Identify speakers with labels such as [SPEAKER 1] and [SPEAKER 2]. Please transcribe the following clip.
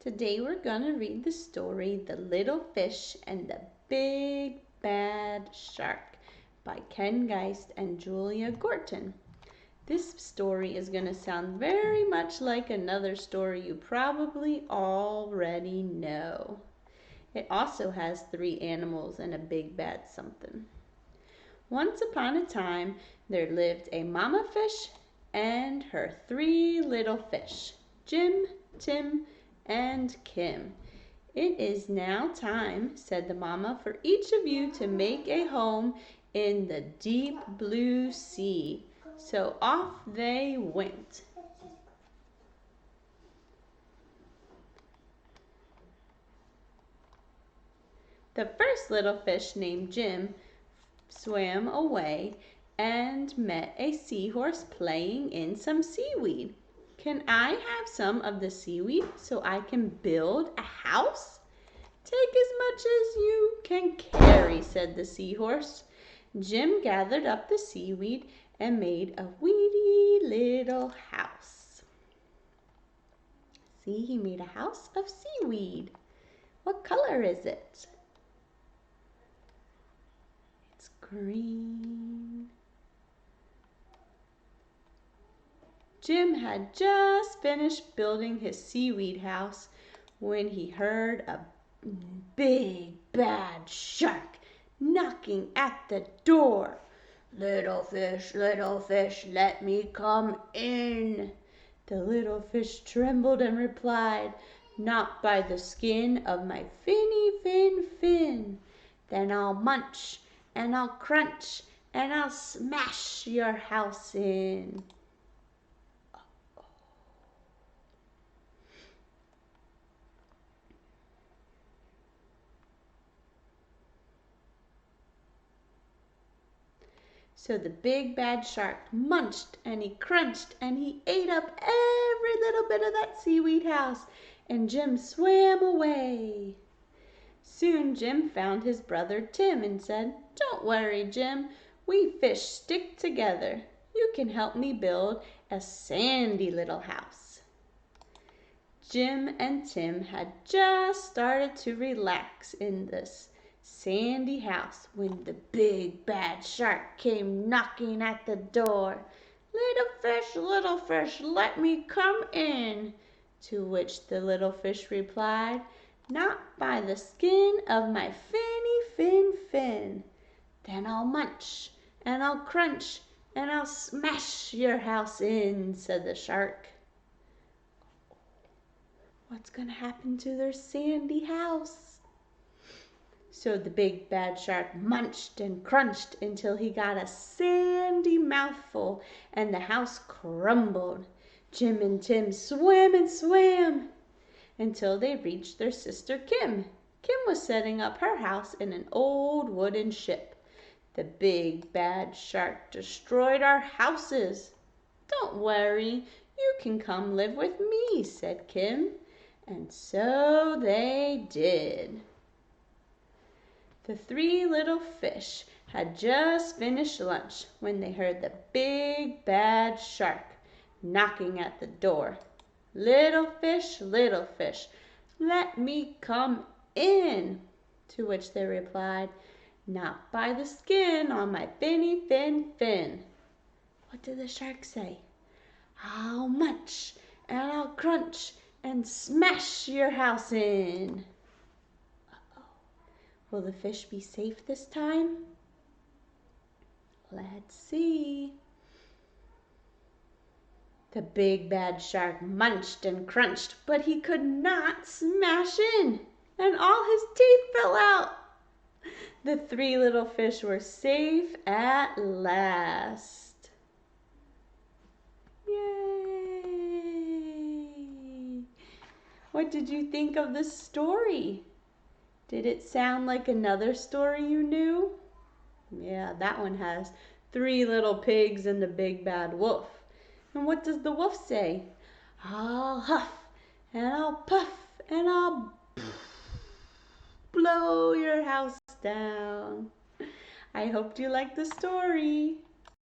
[SPEAKER 1] Today we're gonna read the story The Little Fish and the Big Bad Shark by Ken Geist and Julia Gorton. This story is gonna sound very much like another story you probably already know. It also has 3 animals and a big bad something. Once upon a time, there lived a mama fish and her 3 little fish, Jim, Tim, and Kim. It is now time, said the mama, for each of you to make a home in the deep blue sea. So off they went. The first little fish, named Jim, swam away and met a seahorse playing in some seaweed. Can I have some of the seaweed so I can build a house? Take as much as you can carry, said the seahorse. Jim gathered up the seaweed and made a weedy little house. See, he made a house of seaweed. What color is it? It's green. Jim had just finished building his seaweed house when he heard a big bad shark knocking at the door. Little fish, let me come in. The little fish trembled and replied, not by the skin of my finny fin. Then I'll munch and I'll crunch and I'll smash your house in. So the big bad shark munched and he crunched and he ate up every little bit of that seaweed house, and Jim swam away. Soon Jim found his brother Tim and said, "Don't worry, Jim, we fish stick together. You can help me build a sandy little house." Jim and Tim had just started to relax in this sandy house when the big bad shark came knocking at the door. Little fish, let me come in." To which the little fish replied, not by the skin of my finny fin. Then I'll munch and I'll crunch and I'll smash your house in, said the shark. What's going to happen to their sandy house? So the big bad shark munched and crunched until he got a sandy mouthful, and the house crumbled. Jim and Tim swam and swam until they reached their sister Kim. Kim was setting up her house in an old wooden ship. The big bad shark destroyed our houses. Don't worry, you can come live with me, said Kim. And so they did. The 3 little fish had just finished lunch when they heard the big bad shark knocking at the door. Little fish, let me come in. To which they replied, not by the skin on my finny fin. What did the shark say? I'll munch and I'll crunch and smash your house in. Will the fish be safe this time? Let's see. The big bad shark munched and crunched, but he could not smash in, and all his teeth fell out. The 3 little fish were safe at last. Yay! What did you think of the story? Did it sound like another story you knew? Yeah, that one has 3 little pigs and the big bad wolf. And what does the wolf say? I'll huff and I'll puff and I'll blow your house down. I hope you liked the story.